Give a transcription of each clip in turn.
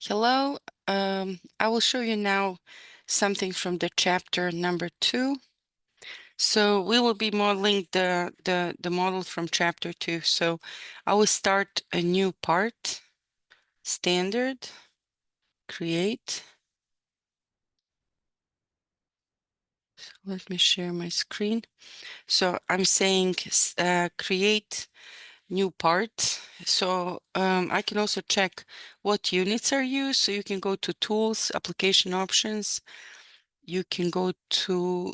Hello, I will show you now something from the chapter number 2. So we will be modeling the model from chapter 2. So I will start a new part, standard, create. Let me share my screen. So I'm saying create new part. So I can also check what units are used. So you can go to tools, application options. You can go to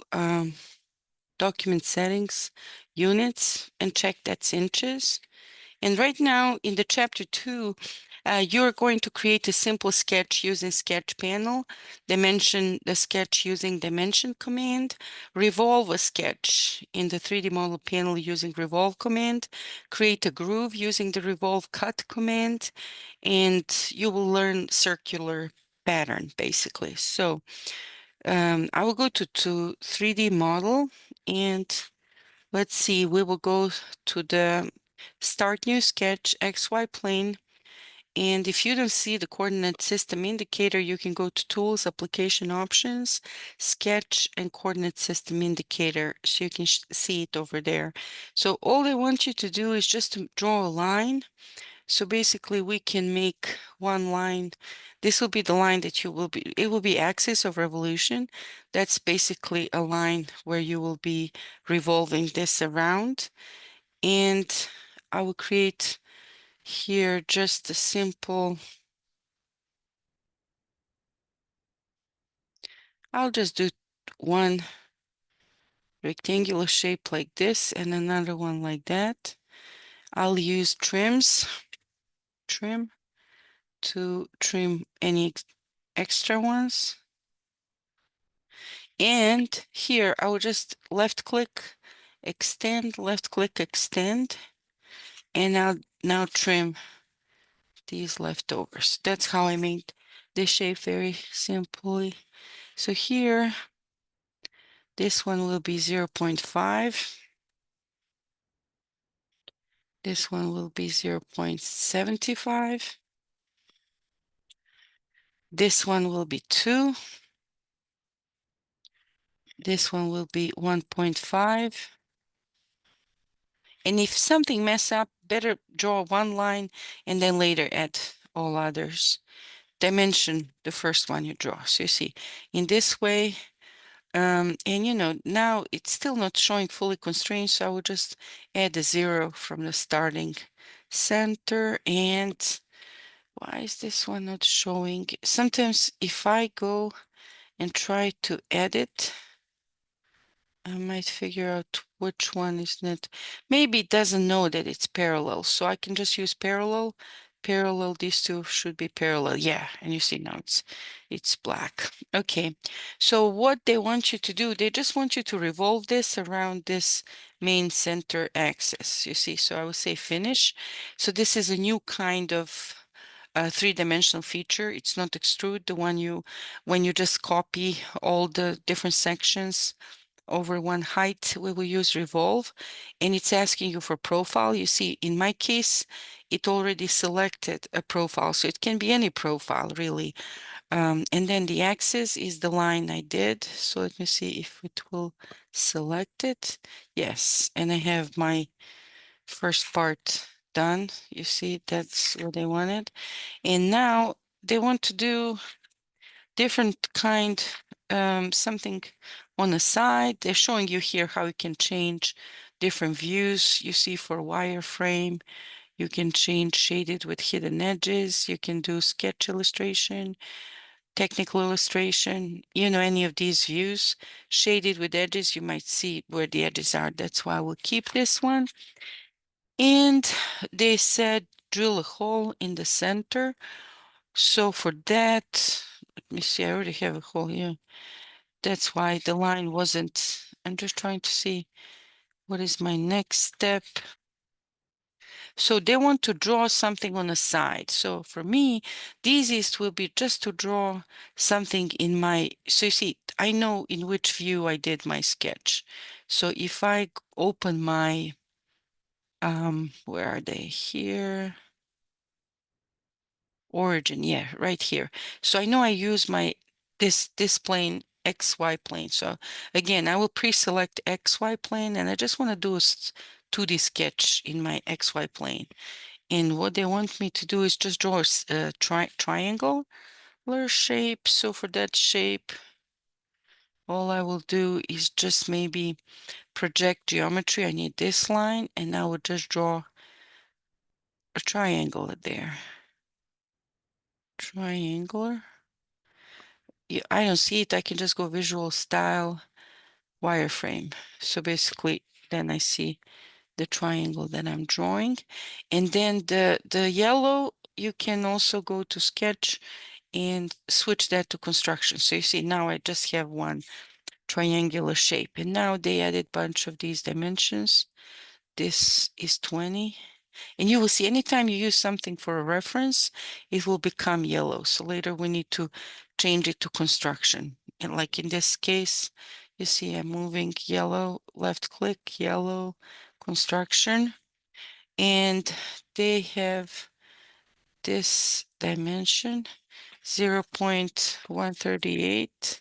document settings, units, and check that's inches. And right now in the chapter 2, you're going to create a simple sketch using sketch panel, dimension the sketch using dimension command, revolve a sketch in the 3D model panel using revolve command, create a groove using the revolve cut command, and you will learn circular pattern basically. So I will go to 3D model, and let's see, we will go to the start new sketch XY plane. And if you don't see the coordinate system indicator, you can go to tools, application options, sketch, and coordinate system indicator. So you can see it over there. So all I want you to do is just to draw a line. So basically we can make one line. This will be the line that it will be axis of revolution. That's basically a line where you will be revolving this around. And I will create here just a simple, I'll just do one rectangular shape like this and another one like that. I'll use trim to trim any extra ones. And here I will just left click, extend, left click, extend, and I'll now trim these leftovers. That's how I made this shape very simply. So here, this one will be 0.5. This one will be 0.75. This one will be 2. This one will be 1.5. And if something mess up, better draw one line and then later add all others. Dimension the first one you draw. So you see, in this way, and now it's still not showing fully constrained, so I will just add a 0 from the starting center. And why is this one not showing? Sometimes if I go and try to edit, I might figure out which one is not. Maybe it doesn't know that it's parallel, so I can just use parallel. Parallel, these two should be parallel. Yeah, and you see now it's black. Okay, so what they want you to do, they just want you to revolve this around this main center axis. You see, so I will say finish. So this is a new kind of three-dimensional feature. It's not extrude, the one when you just copy all the different sections over one height, we will use revolve, and it's asking you for profile. You see, in my case, it already selected a profile, so it can be any profile really. And then the axis is the line I did. So let me see if it will select it. Yes, and I have my first part done. You see, that's what they wanted. And now they want to do different kind, something on the side. They're showing you here how you can change different views. You see for wireframe, you can change shaded with hidden edges. You can do sketch illustration, technical illustration, any of these views. Shaded with edges, you might see where the edges are. That's why we'll keep this one. And they said drill a hole in the center. So for that, let me see, I already have a hole here. That's why the line wasn't. I'm just trying to see what is my next step. So they want to draw something on the side. So for me, the easiest will be just to draw something in my, so you see, I know in which view I did my sketch. So if I open my, where are they? Here. origin, yeah, right here. So I know I use my this plane, XY plane. So again, I will pre-select XY plane, and I just want to do a 2D sketch in my XY plane. And what they want me to do is just draw a triangular shape. So for that shape, all I will do is just maybe project geometry. I need this line, and I will just draw a triangle there. Triangular. Yeah, I don't see it. I can just go visual style, wireframe. So basically, then I see the triangle that I'm drawing. And then the yellow, you can also go to sketch and switch that to construction. So you see now I just have one triangular shape. And now they added bunch of these dimensions. This is 20. And you will see anytime you use something for a reference, it will become yellow. So later we need to change it to construction. And like in this case, you see I'm moving yellow, left click, yellow, construction. And they have this dimension, 0.138.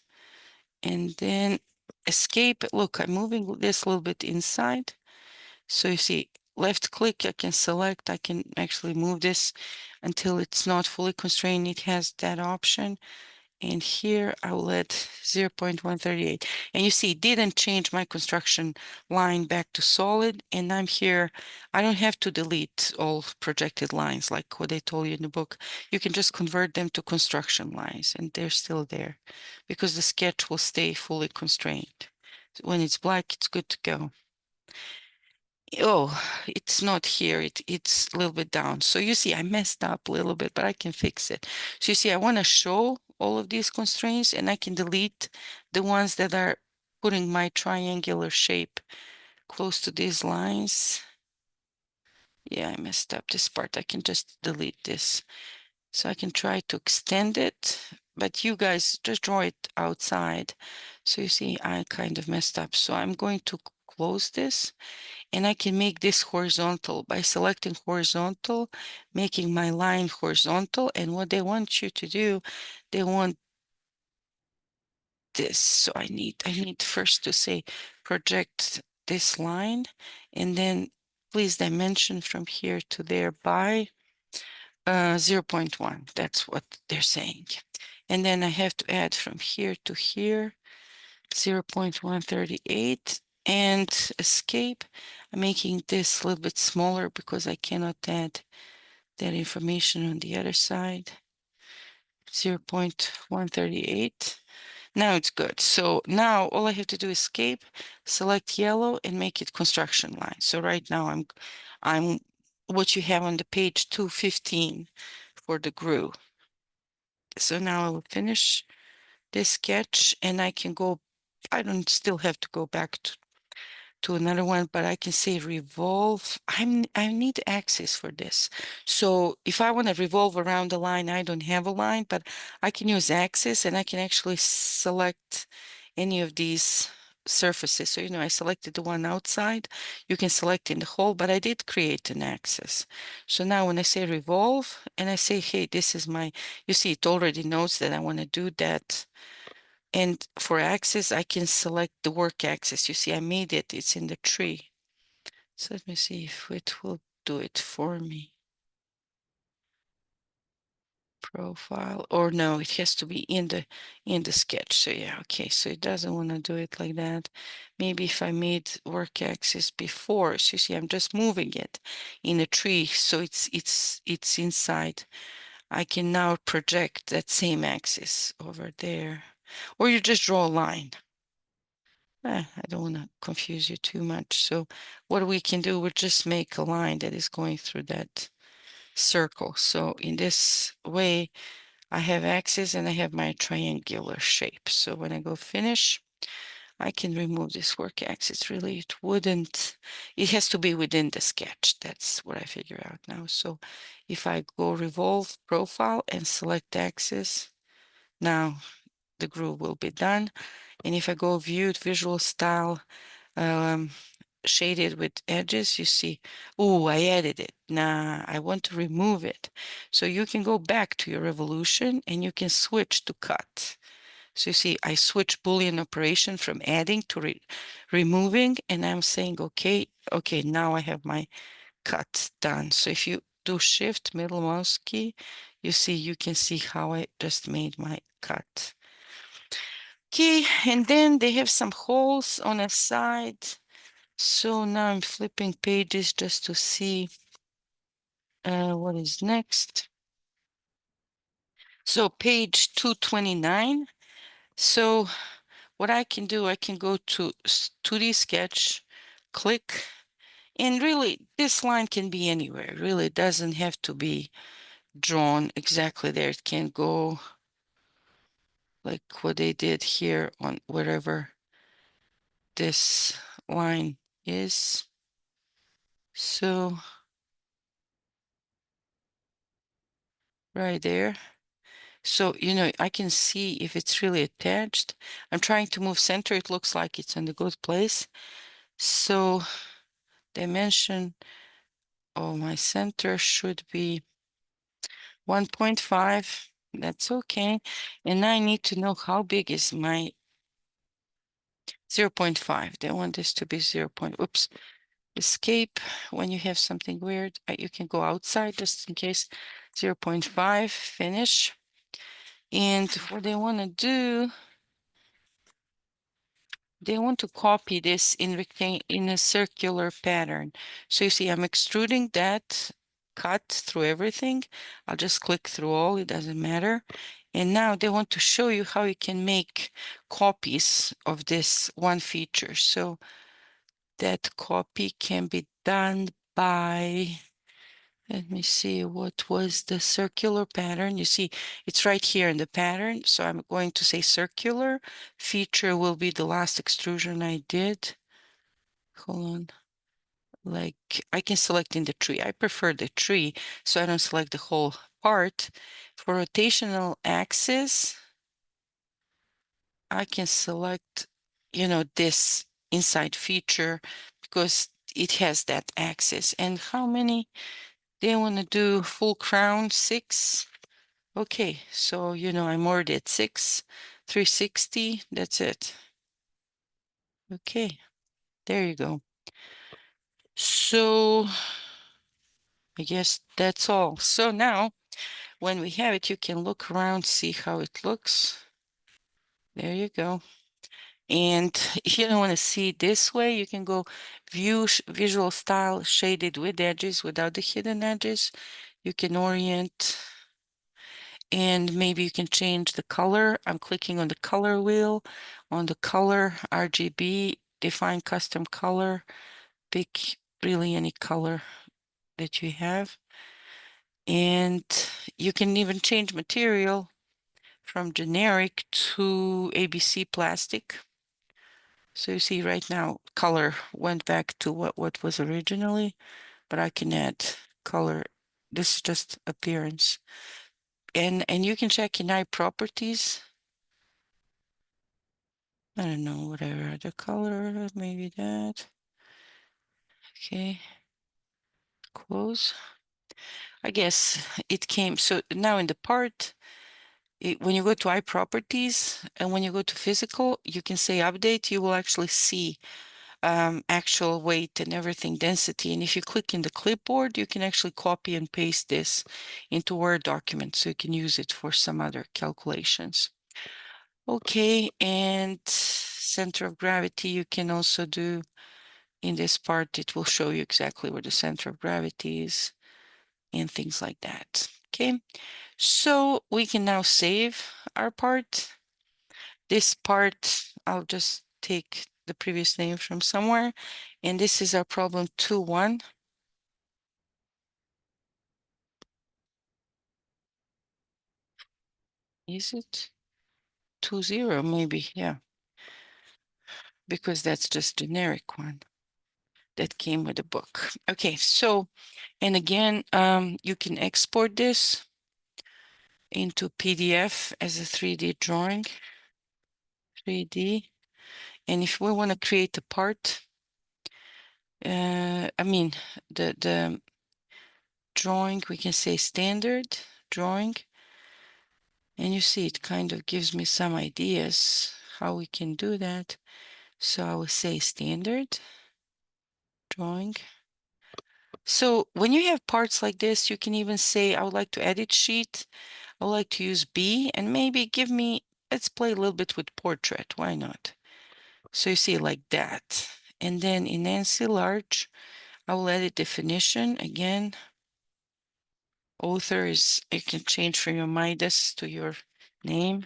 And then escape. Look, I'm moving this a little bit inside. So you see, left click, I can select, I can actually move this until it's not fully constrained. It has that option. And here I will add 0.138. And you see, it didn't change my construction line back to solid. And I'm here, I don't have to delete all projected lines like what I told you in the book. You can just convert them to construction lines, and they're still there because the sketch will stay fully constrained. When it's black, it's good to go. Oh, it's not here. It's a little bit down. So you see, I messed up a little bit, but I can fix it. So you see, I want to show all of these constraints, and I can delete the ones that are putting my triangular shape close to these lines. Yeah, I messed up this part. I can just delete this. So I can try to extend it, but you guys just draw it outside. So you see, I kind of messed up. So I'm going to close this. And I can make this horizontal by selecting horizontal, making my line horizontal. And what they want you to do, they want this. So I need first to say project this line, and then please dimension from here to there by 0.1. That's what they're saying. And then I have to add from here to here 0.138 and escape. I'm making this a little bit smaller because I cannot add that information on the other side. 0.138. Now it's good. So now all I have to do is escape, select yellow, and make it construction line. So right now I'm what you have on the page 215 for the GRU. So now I will finish this sketch, and I can go, I don't still have to go back to another one, but I can say revolve. I need axis for this. So if I want to revolve around the line, I don't have a line, but I can use axis, and I can actually select any of these surfaces. So, I selected the one outside. You can select in the whole, but I did create an axis. So now when I say revolve and I say, hey, this is my, you see, it already knows that I want to do that. And for axis, I can select the work axis. You see, I made it. It's in the tree. So let me see if it will do it for me. Profile, or no, it has to be in the sketch. So yeah, okay. So it doesn't want to do it like that. Maybe if I made work axis before, so you see, I'm just moving it in a tree, so it's inside. I can now project that same axis over there, or you just draw a line. I don't want to confuse you too much. So what we can do, we'll just make a line that is going through that circle. So in this way, I have axis and I have my triangular shape. So when I go finish, I can remove this work axis. Really, it has to be within the sketch. That's what I figure out now. So if I go revolve profile and select axis, now the groove will be done. And if I go view visual style, shaded with edges, you see, oh, I added it. Nah, I want to remove it. So you can go back to your revolution and you can switch to cut. So you see, I switch Boolean operation from adding to removing, and I'm saying, okay, now I have my cut done. So if you do shift middle mouse key, you see, you can see how I just made my cut. Okay, and then they have some holes on the side. So now I'm flipping pages just to see what is next. So page 229. So what I can do, I can go to 2D sketch, click, and really this line can be anywhere. Really, it doesn't have to be drawn exactly there. It can go like what they did here on wherever this line is. So right there. So, I can see if it's really attached. I'm trying to move center. It looks like it's in the good place. So dimension of my center should be 1.5. That's okay. And now I need to know how big is my 0.5. They want this to be 0. Oops. Escape. When you have something weird, you can go outside just in case. 0.5. Finish. And what they want to do, they want to copy this in a circular pattern. So you see, I'm extruding that cut through everything. I'll just click through all, it doesn't matter. And now they want to show you how you can make copies of this one feature. So that copy can be done by, let me see, what was the circular pattern? You see, it's right here in the pattern. So I'm going to say circular. Feature will be the last extrusion I did. Hold on. Like I can select in the tree. I prefer the tree, so I don't select the whole part. For rotational axis, I can select, this inside feature because it has that axis. And how many? They want to do full crown 6. Okay, so I'm already at 6, 360. That's it. Okay, there you go. So I guess that's all. So now when we have it, you can look around, see how it looks. There you go. And if you don't want to see it this way, you can go view visual style shaded with edges without the hidden edges. You can orient and maybe you can change the color. I'm clicking on the color wheel. On the color RGB, define custom color. Pick really any color that you have. And you can even change material from generic to ABC plastic. So you see right now color went back to what was originally, but I can add color. This is just appearance. And you can check in eye properties. I don't know, whatever the color, maybe that. Okay, close. I guess it came. So now in the part, when you go to eye properties and when you go to physical, you can say update, you will actually see actual weight and everything, density. And if you click in the clipboard, you can actually copy and paste this into Word document so you can use it for some other calculations. Okay, and center of gravity you can also do in this part. It will show you exactly where the center of gravity is and things like that. Okay, so we can now save our part. This part, I'll just take the previous name from somewhere, and this is our problem 2.1. Is it 2.0? Maybe, yeah, because that's just generic one that came with the book. Okay, so, and again, you can export this into PDF as a 3D drawing, 3D. And if we want to create a part, I mean, the drawing, we can say standard drawing. And you see, it kind of gives me some ideas how we can do that. So I will say standard drawing. So when you have parts like this, you can even say, I would like to edit sheet. I would like to use B and maybe give me, let's play a little bit with portrait. Why not? So you see like that. And then in NC large, I will edit definition again. Author is, you can change from your Midas to your name.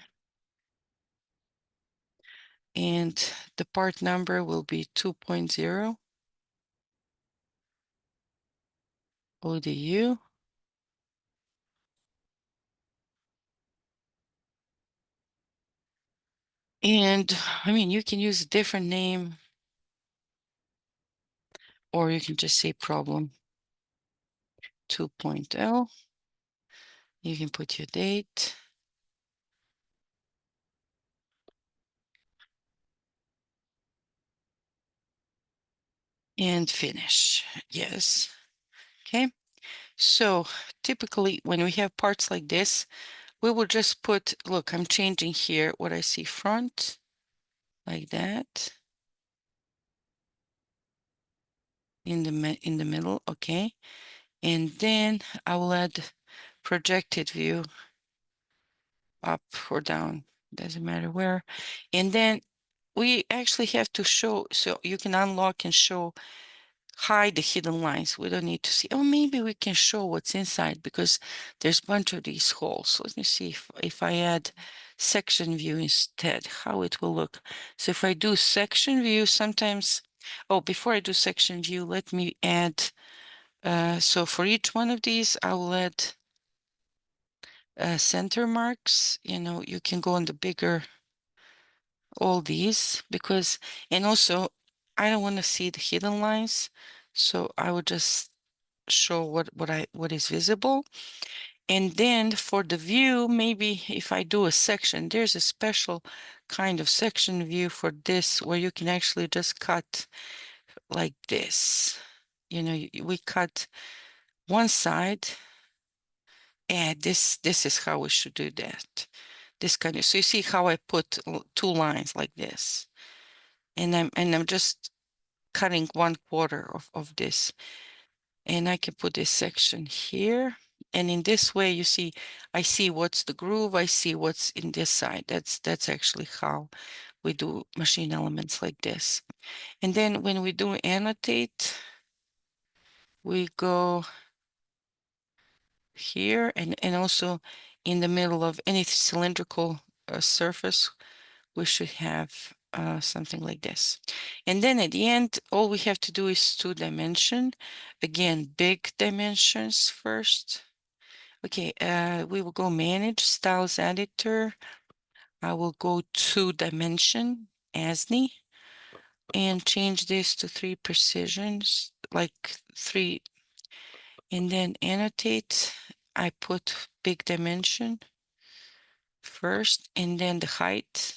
And the part number will be 2.0 ODU. And I mean, you can use a different name, or you can just say problem 2.0. You can put your date. And finish. Yes. Okay. So typically when we have parts like this, we will just put, look, I'm changing here what I see front like that in the middle. Okay. And then I will add projected view up or down, doesn't matter where. And then we actually have to show, so you can unlock and show, hide the hidden lines. We don't need to see. Oh, maybe we can show what's inside because there's a bunch of these holes. So let me see if I add section view instead, how it will look. So if I do section view, sometimes, oh, before I do section view, let me add, so for each one of these, I will add center marks. You know, you can go on the bigger, all these, because, and also I don't want to see the hidden lines. So I would just show what is visible. And then for the view, maybe if I do a section, there's a special kind of section view for this where you can actually just cut like this. You know, we cut one side, and this is how we should do that. This kind of, so you see how I put two lines like this, and I'm just cutting 1/4 of this. And I can put this section here. And in this way, you see, I see what's the groove, I see what's in this side. That's actually how we do machine elements like this. And then when we do annotate, we go here and also in the middle of any cylindrical surface, we should have something like this. And then at the end, all we have to do is to dimension. Again, big dimensions first. Okay, we will go manage styles editor. I will go to dimension ASNI and change this to 3 precisions, like 3, and then annotate. I put big dimension first, and then the height.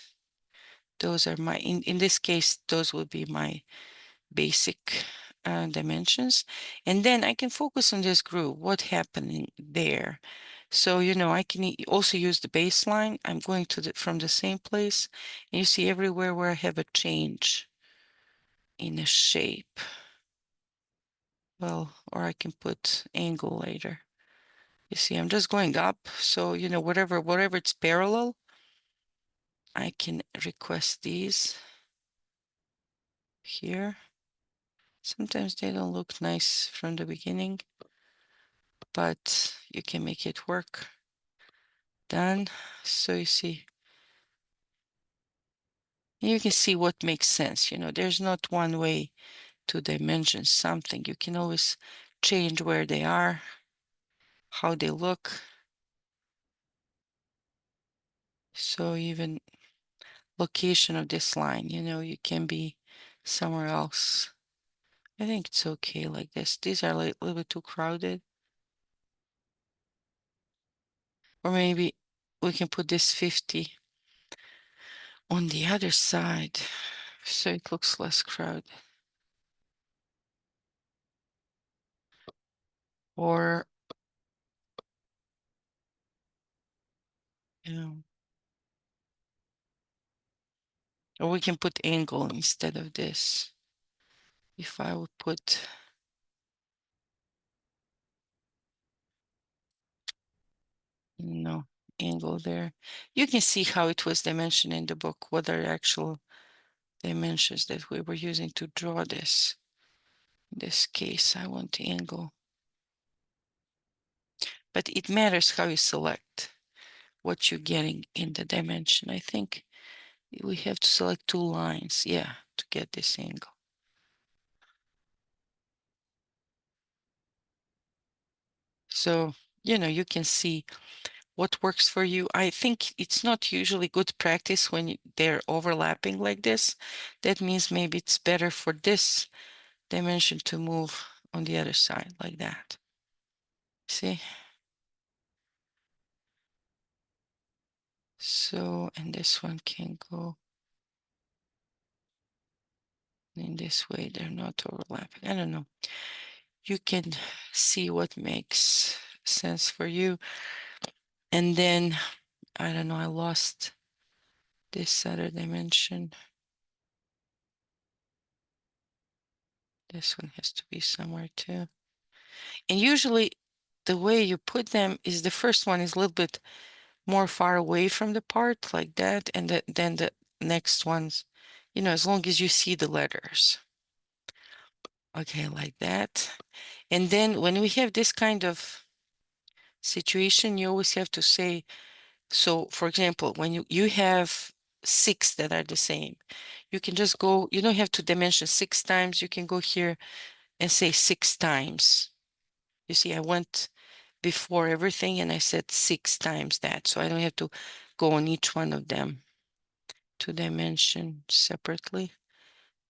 Those are my, in this case, those will be my basic dimensions. And then I can focus on this groove, what happening there. So, you know, I can also use the baseline. I'm going to from the same place. And you see everywhere where I have a change in a shape. Well, or I can put angle later. You see, I'm just going up. So, you know, whatever it's parallel, I can request these here. Sometimes they don't look nice from the beginning, but you can make it work. Done. So you see, you can see what makes sense. You know, there's not one way to dimension something. You can always change where they are, how they look. So even location of this line, you know, you can be somewhere else. I think it's okay like this. These are like a little bit too crowded. Or maybe we can put this 50 on the other side so it looks less crowded. or, you know, or we can put angle instead of this. If I would put, no, angle there, you can see how it was dimensioned in the book, what are actual dimensions that we were using to draw this. In this case, I want angle. But it matters how you select what you're getting in the dimension. I think we have to select two lines, yeah, to get this angle. So, you can see what works for you. I think it's not usually good practice when they're overlapping like this. That means maybe it's better for this dimension to move on the other side like that. See? So, and this one can go in this way. They're not overlapping. I don't know. You can see what makes sense for you. And then, I don't know, I lost this other dimension. This one has to be somewhere too. And usually the way you put them is the first one is a little bit more far away from the part like that. And then the next ones, as long as you see the letters. Okay, like that. And then when we have this kind of situation, you always have to say, so for example, when you have 6 that are the same, you can just go, you don't have to dimension 6 times. You can go here and say 6 times. You see, I went before everything and I said 6 times that. So I don't have to go on each one of them to dimension separately.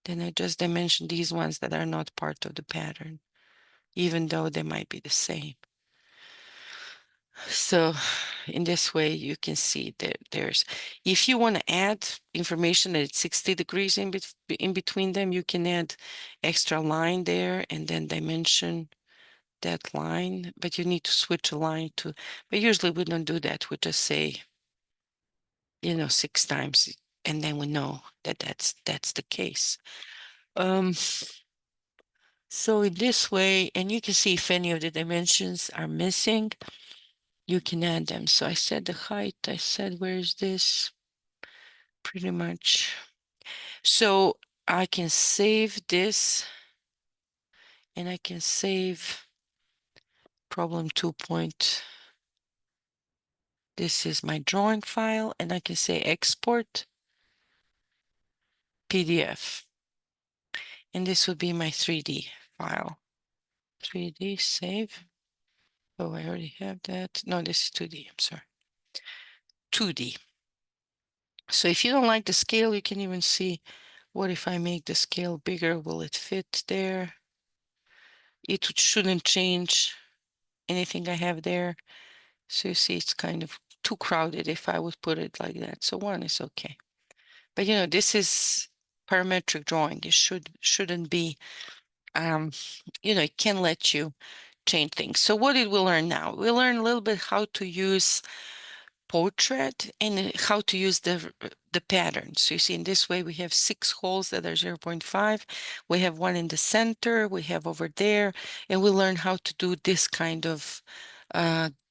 Then I just dimension these ones that are not part of the pattern, even though they might be the same. So in this way, you can see that if you want to add information that it's 60 degrees in between them, you can add extra line there and then dimension that line, but you need to switch a line but usually we don't do that. We just say, 6 times, and then we know that that's the case. So in this way, and you can see if any of the dimensions are missing, you can add them. So I said the height, I said, where is this? Pretty much. So I can save this and I can save problem 2 point. This is my drawing file and I can say export PDF. And this would be my 3D file. 3D save. Oh, I already have that. No, this is 2D, I'm sorry. 2D. So if you don't like the scale, you can even see, what if I make the scale bigger? Will it fit there? It shouldn't change anything I have there. So you see, it's kind of too crowded if I would put it like that. So 1 is okay. But this is parametric drawing. It shouldn't be, it can let you change things. So what did we learn now? We learn a little bit how to use portrait and how to use the pattern. So you see, in this way, we have 6 holes that are 0.5. We have 1 in the center, we have over there, and we learn how to do this kind of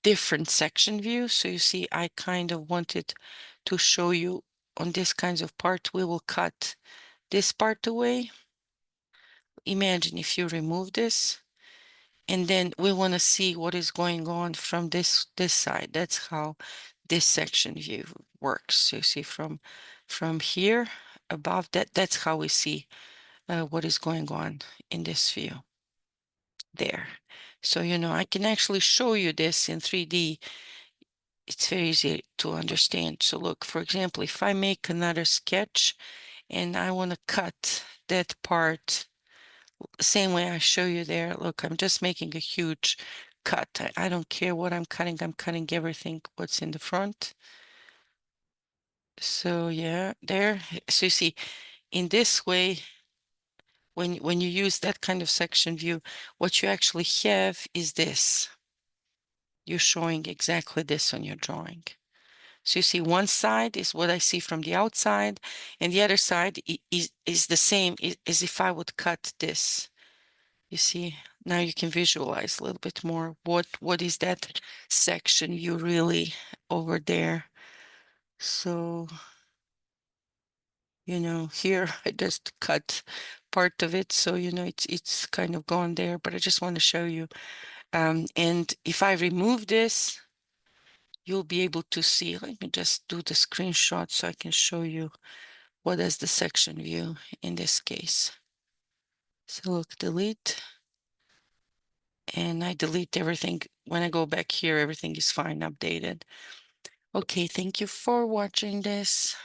different section view. So you see, I kind of wanted to show you on this kinds of part, we will cut this part away. Imagine if you remove this, and then we want to see what is going on from this side. That's how this section view works. So you see from here above that's how we see what is going on in this view there. So I can actually show you this in 3D. It's very easy to understand. So look, for example, if I make another sketch and I want to cut that part same way I show you there. Look, I'm just making a huge cut. I don't care what I'm cutting everything what's in the front. So yeah, there. So you see, in this way, when you use that kind of section view, what you actually have is this. You're showing exactly this on your drawing. So you see one side is what I see from the outside, and the other side is the same as if I would cut this. You see, now you can visualize a little bit more what is that section view really over there. So, you know, here I just cut part of it, so you know it's kind of gone there, but I just want to show you. And if I remove this, you'll be able to see. Let me just do the screenshot so I can show you what is the section view in this case. So look, delete, and I delete everything. When I go back here, everything is fine, updated. Okay, thank you for watching this.